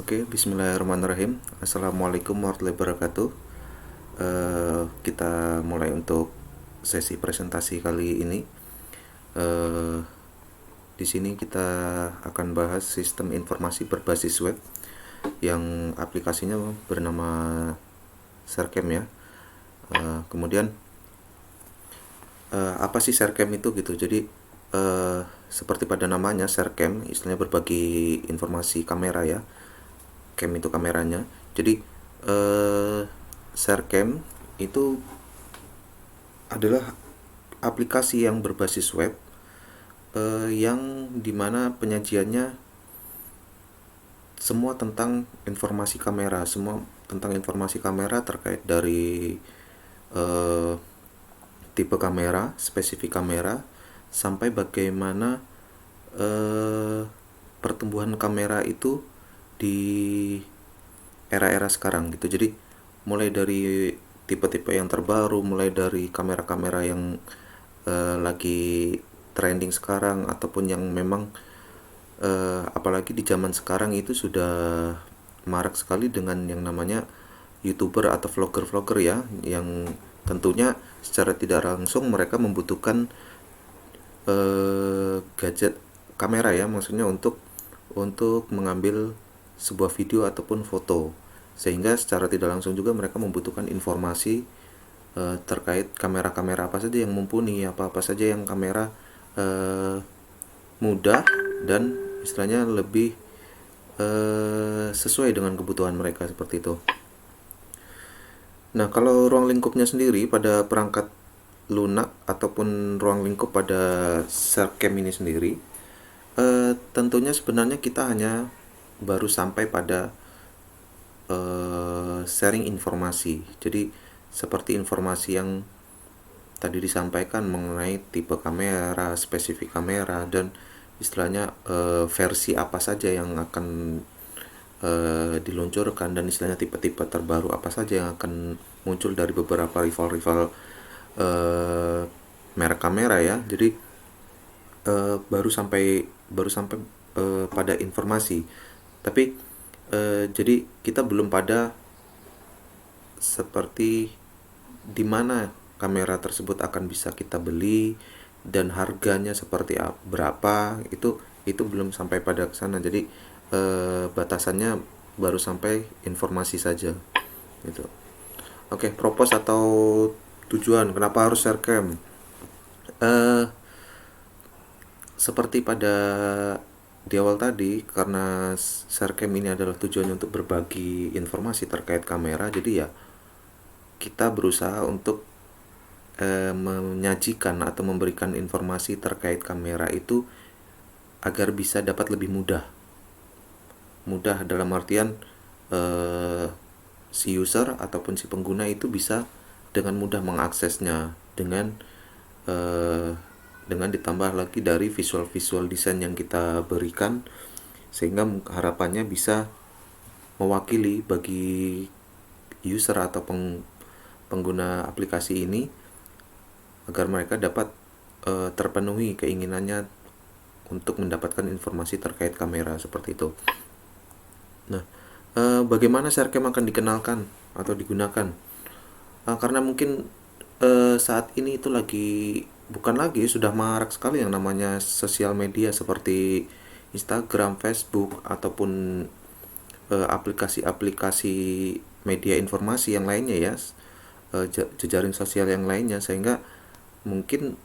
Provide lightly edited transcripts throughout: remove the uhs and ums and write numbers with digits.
Oke, bismillahirrahmanirrahim. Assalamualaikum warahmatullahi wabarakatuh. Kita mulai untuk sesi presentasi kali ini. Eh, di sini kita akan bahas sistem informasi berbasis web yang aplikasinya bernama Sercam ya. Kemudian apa sih Sercam itu gitu? Jadi seperti pada namanya Sercam, istilahnya berbagi informasi kamera ya. Cam itu kameranya. Jadi Sercam itu adalah aplikasi yang berbasis web yang dimana penyajiannya semua tentang informasi kamera, semua tentang informasi kamera terkait dari eh, tipe kamera, spesifik kamera, sampai bagaimana eh, pertumbuhan kamera itu di era-era sekarang gitu. Jadi mulai dari tipe-tipe yang terbaru, mulai dari kamera-kamera yang lagi trending sekarang, ataupun yang memang apalagi di zaman sekarang itu sudah marak sekali dengan yang namanya YouTuber atau vlogger-vlogger ya, yang tentunya secara tidak langsung mereka membutuhkan gadget kamera ya, maksudnya untuk mengambil sebuah video ataupun foto, sehingga secara tidak langsung juga mereka membutuhkan informasi terkait kamera-kamera apa saja yang mumpuni, apa-apa saja yang kamera eh, mudah dan istilahnya lebih sesuai dengan kebutuhan mereka seperti itu. Nah, kalau ruang lingkupnya sendiri pada perangkat lunak ataupun ruang lingkup pada Sercam ini sendiri, tentunya sebenarnya kita hanya baru sampai pada sharing informasi. Jadi seperti informasi yang tadi disampaikan mengenai tipe kamera, spesifik kamera, dan istilahnya versi apa saja yang akan diluncurkan, dan istilahnya tipe-tipe terbaru apa saja yang akan muncul dari beberapa rival-rival eh, merek kamera ya. Jadi baru sampai pada informasi, tapi jadi kita belum pada seperti di mana kamera tersebut akan bisa kita beli dan harganya seperti berapa, itu belum sampai pada ke sana. Jadi batasannya baru sampai informasi saja gitu. Oke, propose atau tujuan kenapa harus Sharecam. eh Seperti pada di awal tadi, karena Sharecam ini adalah tujuannya untuk berbagi informasi terkait kamera, jadi ya kita berusaha untuk menyajikan atau memberikan informasi terkait kamera itu agar bisa dapat lebih mudah. Mudah dalam artian eh, si user ataupun si pengguna itu bisa dengan mudah mengaksesnya, eh, dengan ditambah lagi dari visual-visual desain yang kita berikan, sehingga harapannya bisa mewakili bagi user atau pengguna aplikasi ini agar mereka dapat terpenuhi keinginannya untuk mendapatkan informasi terkait kamera seperti itu. Nah, bagaimana Sharecam akan dikenalkan atau digunakan? Karena mungkin saat ini itu bukan lagi, sudah marak sekali yang namanya sosial media seperti Instagram, Facebook, ataupun aplikasi-aplikasi media informasi yang lainnya ya, jejaring sosial yang lainnya, sehingga mungkin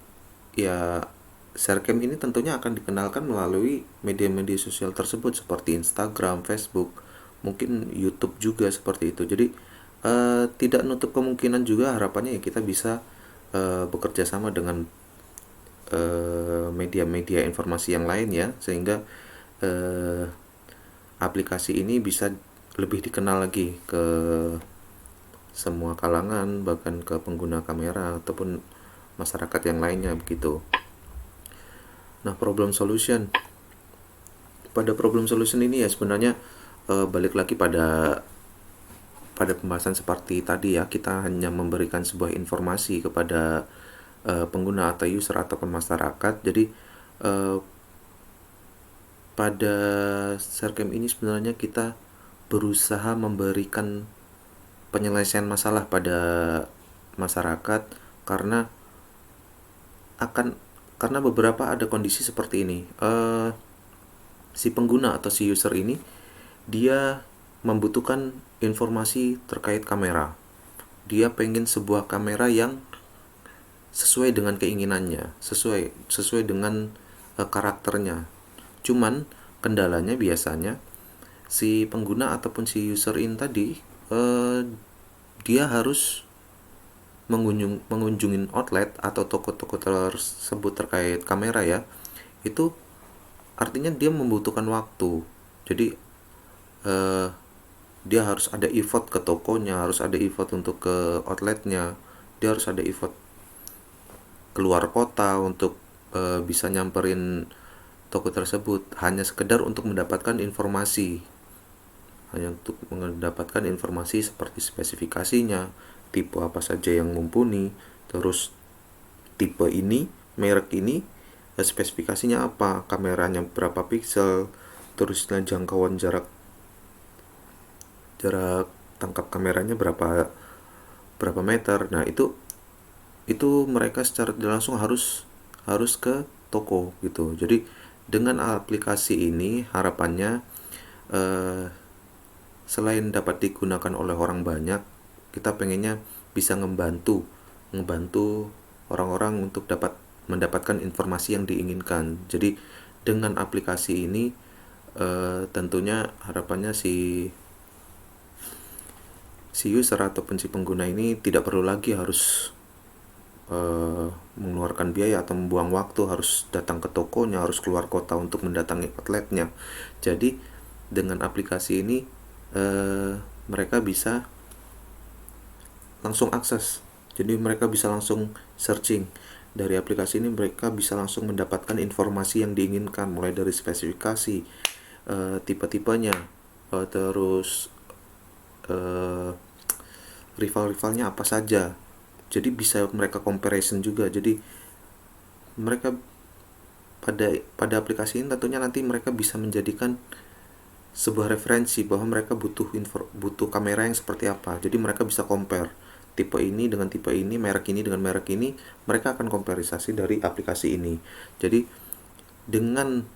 ya Sharecam ini tentunya akan dikenalkan melalui media-media sosial tersebut seperti Instagram, Facebook, mungkin YouTube juga seperti itu. Jadi tidak nutup kemungkinan juga, harapannya ya kita bisa bekerja sama dengan media-media informasi yang lain ya, sehingga eh, aplikasi ini bisa lebih dikenal lagi ke semua kalangan, bahkan ke pengguna kamera ataupun masyarakat yang lainnya begitu. Nah, problem solution. Pada problem solution ini ya sebenarnya balik lagi pada pembahasan seperti tadi ya, kita hanya memberikan sebuah informasi kepada pengguna atau user ataupun masyarakat. Jadi pada Sharecam ini sebenarnya kita berusaha memberikan penyelesaian masalah pada masyarakat, karena akan karena beberapa ada kondisi seperti ini. Si pengguna atau si user ini dia membutuhkan informasi terkait kamera. Dia pengen sebuah kamera yang sesuai dengan keinginannya, sesuai dengan karakternya. Cuman kendalanya biasanya si pengguna ataupun si user ini tadi, dia harus mengunjungin outlet atau toko-toko tersebut terkait kamera ya. Itu artinya dia membutuhkan waktu. Jadi dia harus ada effort ke tokonya, harus ada effort untuk ke outletnya, dia harus ada effort keluar kota untuk bisa nyamperin toko tersebut, hanya sekedar untuk mendapatkan informasi, seperti spesifikasinya, tipe apa saja yang mumpuni, terus tipe ini, merek ini, spesifikasinya apa, kameranya berapa piksel, terusnya jangkauan jarak tangkap kameranya berapa meter. Nah, itu mereka secara langsung harus ke toko gitu. Jadi dengan aplikasi ini harapannya selain dapat digunakan oleh orang banyak, kita pengennya bisa ngebantu orang-orang untuk dapat mendapatkan informasi yang diinginkan. Jadi dengan aplikasi ini tentunya harapannya si user ataupun si pengguna ini tidak perlu lagi harus mengeluarkan biaya atau membuang waktu, harus datang ke tokonya, harus keluar kota untuk mendatangi outletnya. Jadi dengan aplikasi ini mereka bisa langsung akses. Jadi mereka bisa langsung searching. Dari aplikasi ini mereka bisa langsung mendapatkan informasi yang diinginkan, mulai dari spesifikasi, tipe-tipenya, terus rival-rivalnya apa saja. Jadi bisa mereka comparison juga. Jadi mereka pada aplikasi ini tentunya nanti mereka bisa menjadikan sebuah referensi bahwa mereka butuh kamera yang seperti apa. Jadi mereka bisa compare tipe ini dengan tipe ini, merek ini dengan merek ini. Mereka akan komparisasi dari aplikasi ini. Jadi dengan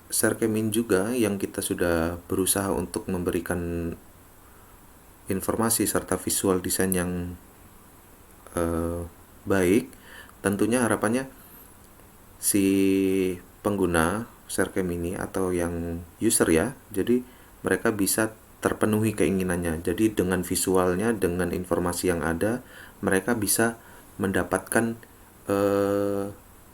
Sharecam juga yang kita sudah berusaha untuk memberikan informasi serta visual desain yang baik, tentunya harapannya si pengguna Sharecam ini atau yang user ya, jadi mereka bisa terpenuhi keinginannya. Jadi dengan visualnya, dengan informasi yang ada, mereka bisa mendapatkan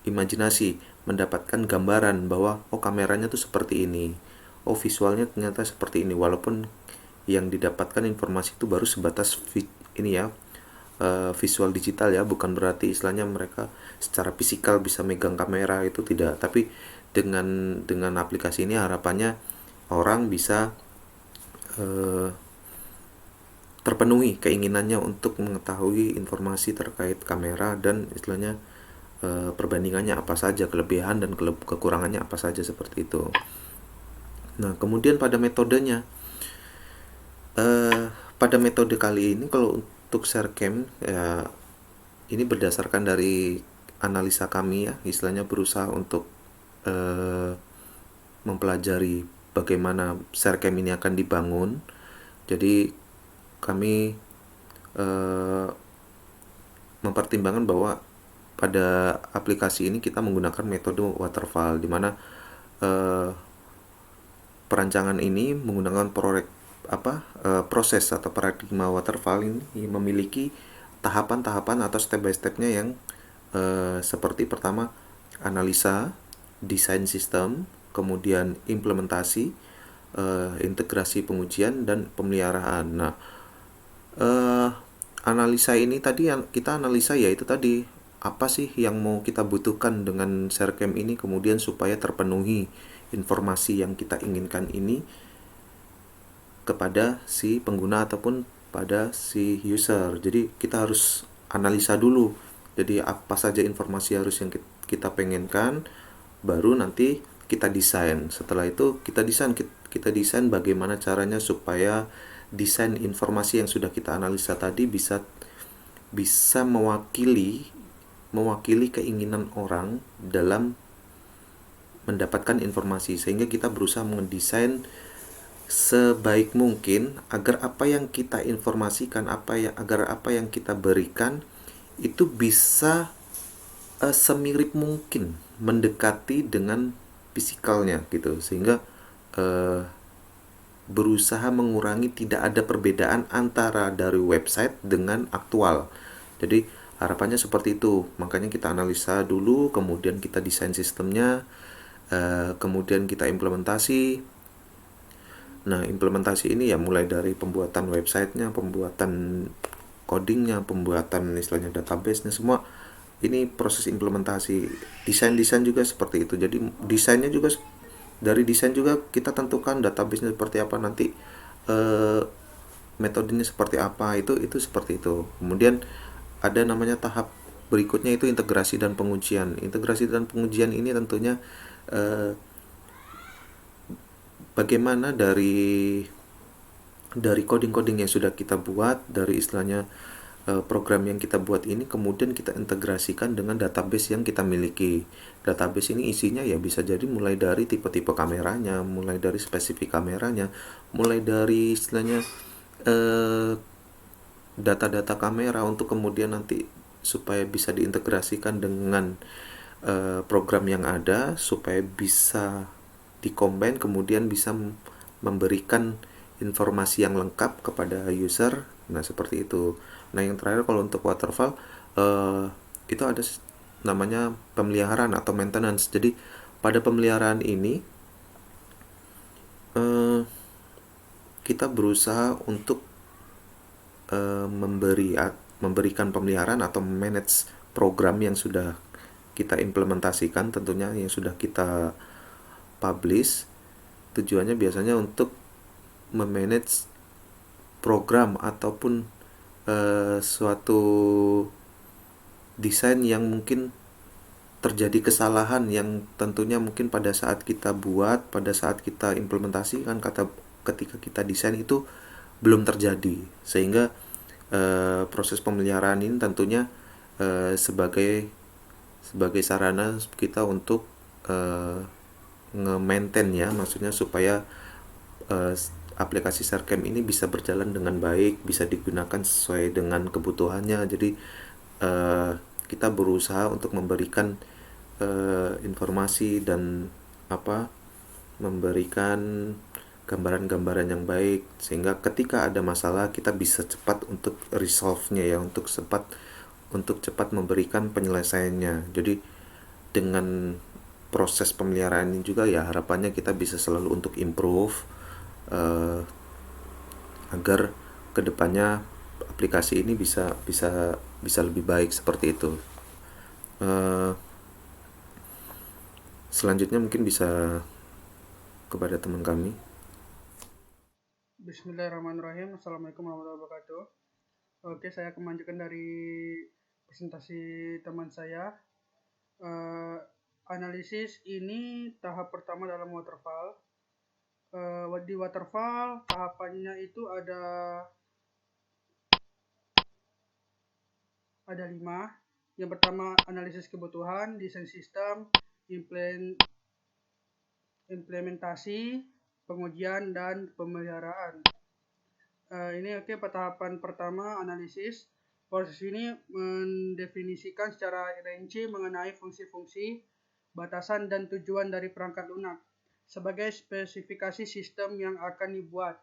imajinasi, mendapatkan gambaran bahwa oh kameranya tuh seperti ini, oh visualnya ternyata seperti ini, walaupun yang didapatkan informasi itu baru sebatas visual digital ya, bukan berarti istilahnya mereka secara fisikal bisa megang kamera, itu tidak. Tapi dengan aplikasi ini harapannya orang bisa terpenuhi keinginannya untuk mengetahui informasi terkait kamera dan istilahnya perbandingannya apa saja, kelebihan dan kekurangannya apa saja, seperti itu. Nah, kemudian pada metodenya, pada metode kali ini kalau untuk Sharecam ya, ini berdasarkan dari analisa kami ya, istilahnya berusaha untuk mempelajari bagaimana Sharecam ini akan dibangun. Jadi kami mempertimbangkan bahwa pada aplikasi ini kita menggunakan metode waterfall, di mana perancangan ini menggunakan proses atau paradigma waterfall ini memiliki tahapan-tahapan atau step by stepnya yang seperti pertama analisa, desain sistem, kemudian implementasi, integrasi pengujian, dan pemeliharaan. Nah, analisa ini tadi yang kita analisa yaitu tadi apa sih yang mau kita butuhkan dengan Sharecam ini, kemudian supaya terpenuhi informasi yang kita inginkan ini kepada si pengguna ataupun pada si user. Jadi kita harus analisa dulu. Jadi apa saja informasi harus yang kita pengenkan, baru nanti kita desain. Setelah itu kita desain bagaimana caranya supaya desain informasi yang sudah kita analisa tadi bisa bisa mewakili keinginan orang dalam mendapatkan informasi, sehingga kita berusaha mendesain sebaik mungkin agar apa yang kita informasikan, agar apa yang kita berikan itu bisa semirip mungkin mendekati dengan fisikalnya gitu, sehingga eh, berusaha mengurangi tidak ada perbedaan antara dari website dengan aktual. Jadi harapannya seperti itu. Makanya kita analisa dulu, kemudian kita desain sistemnya, kemudian kita implementasi. Nah, implementasi ini ya mulai dari pembuatan websitenya, pembuatan codingnya, pembuatan istilahnya database-nya, semua ini proses implementasi. Desain juga seperti itu. Jadi desainnya juga, dari desain juga kita tentukan database-nya seperti apa, nanti eh, metodenya seperti apa, itu seperti itu. Kemudian ada namanya tahap berikutnya, itu integrasi dan pengujian. Integrasi dan pengujian ini tentunya eh, bagaimana dari coding-coding yang sudah kita buat, dari istilahnya program yang kita buat ini, kemudian kita integrasikan dengan database yang kita miliki. Database ini isinya ya bisa jadi mulai dari tipe-tipe kameranya, mulai dari spesifik kameranya, mulai dari istilahnya eh, data-data kamera, untuk kemudian nanti supaya bisa diintegrasikan dengan program yang ada, supaya bisa dikombin, kemudian bisa memberikan informasi yang lengkap kepada user. Nah, seperti itu. Nah, yang terakhir kalau untuk waterfall eh, itu ada namanya pemeliharaan atau maintenance. Jadi pada pemeliharaan ini eh, kita berusaha untuk memberikan pemeliharaan atau manage program yang sudah kita implementasikan, tentunya yang sudah kita publish. Tujuannya biasanya untuk memanage program ataupun suatu desain yang mungkin terjadi kesalahan, yang tentunya mungkin pada saat kita buat, pada saat kita implementasikan, ketika kita desain itu belum terjadi, sehingga proses pemeliharaan ini tentunya sebagai sarana kita untuk nge-maintain ya, maksudnya supaya eh, aplikasi Sercam ini bisa berjalan dengan baik, bisa digunakan sesuai dengan kebutuhannya. Jadi eh, kita berusaha untuk memberikan informasi dan apa, memberikan gambaran-gambaran yang baik, sehingga ketika ada masalah kita bisa cepat untuk resolve-nya ya, untuk cepat memberikan penyelesaiannya. Jadi dengan proses pemeliharaan ini juga ya harapannya kita bisa selalu untuk improve, eh, agar kedepannya aplikasi ini bisa bisa bisa lebih baik seperti itu. Eh, Selanjutnya mungkin bisa kepada teman kami. Bismillahirrahmanirrahim. Assalamualaikum warahmatullahi wabarakatuh. Oke, saya akan melanjutkan dari presentasi teman saya. Eh, Analisis ini tahap pertama dalam waterfall. Di waterfall tahapannya itu ada 5. Yang pertama analisis kebutuhan, desain sistem, implementasi, pengujian, dan pemeliharaan. Ini tahapan pertama analisis. Proses ini mendefinisikan secara rinci mengenai fungsi-fungsi, batasan, dan tujuan dari perangkat lunak sebagai spesifikasi sistem yang akan dibuat.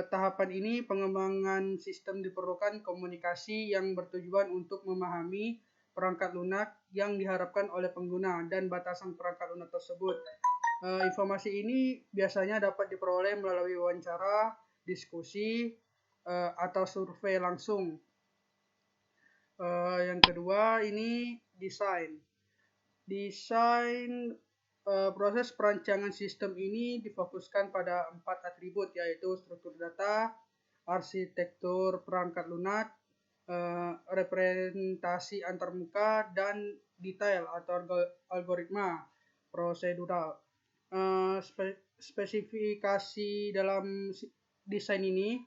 Tahapan ini pengembangan sistem diperlukan komunikasi yang bertujuan untuk memahami perangkat lunak yang diharapkan oleh pengguna dan batasan perangkat lunak tersebut. Informasi ini biasanya dapat diperoleh melalui wawancara, diskusi, atau survei langsung. Yang kedua ini desain. Proses perancangan sistem ini difokuskan pada 4 atribut, yaitu struktur data, arsitektur perangkat lunak, representasi antarmuka, dan detail atau algoritma. prosedural. Spesifikasi dalam desain ini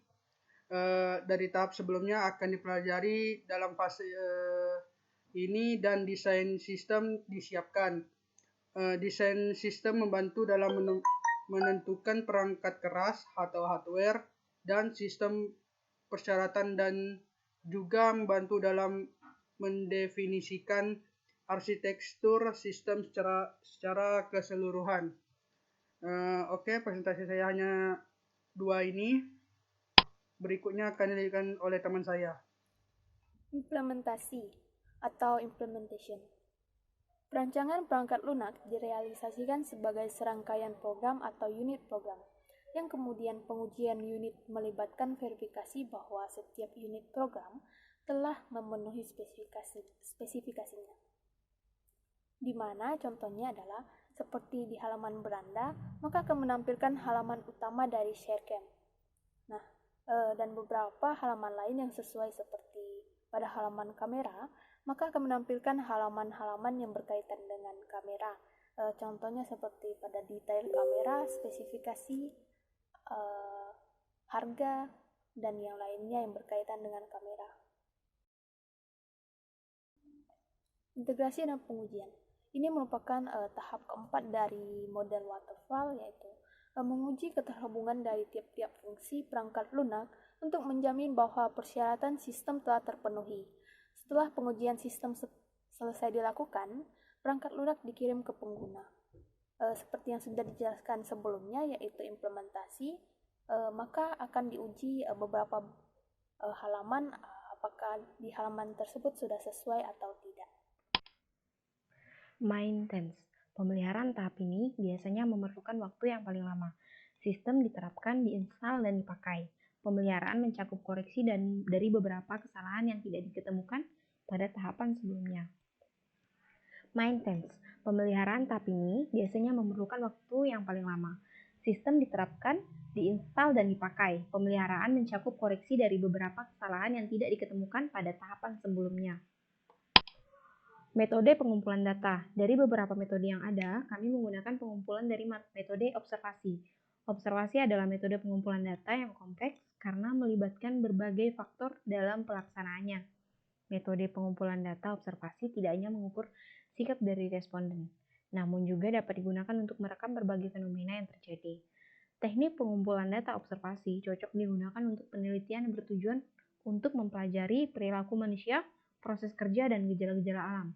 dari tahap sebelumnya akan dipelajari dalam fase ini dan desain sistem disiapkan. Desain sistem membantu dalam menentukan perangkat keras atau hardware dan sistem persyaratan dan juga membantu dalam mendefinisikan arsitektur sistem secara keseluruhan. Oke, presentasi saya hanya 2 ini. Berikutnya akan dilanjutkan oleh teman saya. Implementasi atau implementation. Perancangan perangkat lunak direalisasikan sebagai serangkaian program atau unit program, yang kemudian pengujian unit melibatkan verifikasi bahwa setiap unit program telah memenuhi spesifikasinya. Di mana contohnya adalah seperti di halaman beranda, maka akan menampilkan halaman utama dari ShareCam. Nah, dan beberapa halaman lain yang sesuai seperti pada halaman kamera, maka akan menampilkan halaman-halaman yang berkaitan dengan kamera. Contohnya seperti pada detail kamera, spesifikasi, harga, dan yang lainnya yang berkaitan dengan kamera. Integrasi dan pengujian. Ini merupakan tahap keempat dari model waterfall, yaitu menguji keterhubungan dari tiap-tiap fungsi perangkat lunak untuk menjamin bahwa persyaratan sistem telah terpenuhi. Setelah pengujian sistem selesai dilakukan, perangkat lunak dikirim ke pengguna. Seperti yang sudah dijelaskan sebelumnya, yaitu implementasi, maka akan diuji beberapa halaman, apakah di halaman tersebut sudah sesuai atau tidak. Maintenance. Pemeliharaan tahap ini biasanya memerlukan waktu yang paling lama. Sistem diterapkan, diinstal, dan dipakai. Pemeliharaan mencakup koreksi dari beberapa kesalahan yang tidak diketemukan pada tahapan sebelumnya. Maintenance. Pemeliharaan tahap ini biasanya memerlukan waktu yang paling lama. Sistem diterapkan, diinstal, dan dipakai. Pemeliharaan mencakup koreksi dari beberapa kesalahan yang tidak diketemukan pada tahapan sebelumnya. Metode pengumpulan data. Dari beberapa metode yang ada, kami menggunakan pengumpulan dari metode observasi. Observasi adalah metode pengumpulan data yang kompleks karena melibatkan berbagai faktor dalam pelaksanaannya. Metode pengumpulan data observasi tidak hanya mengukur sikap dari responden, namun juga dapat digunakan untuk merekam berbagai fenomena yang terjadi. Teknik pengumpulan data observasi cocok digunakan untuk penelitian yang bertujuan untuk mempelajari perilaku manusia, proses kerja, dan gejala-gejala alam.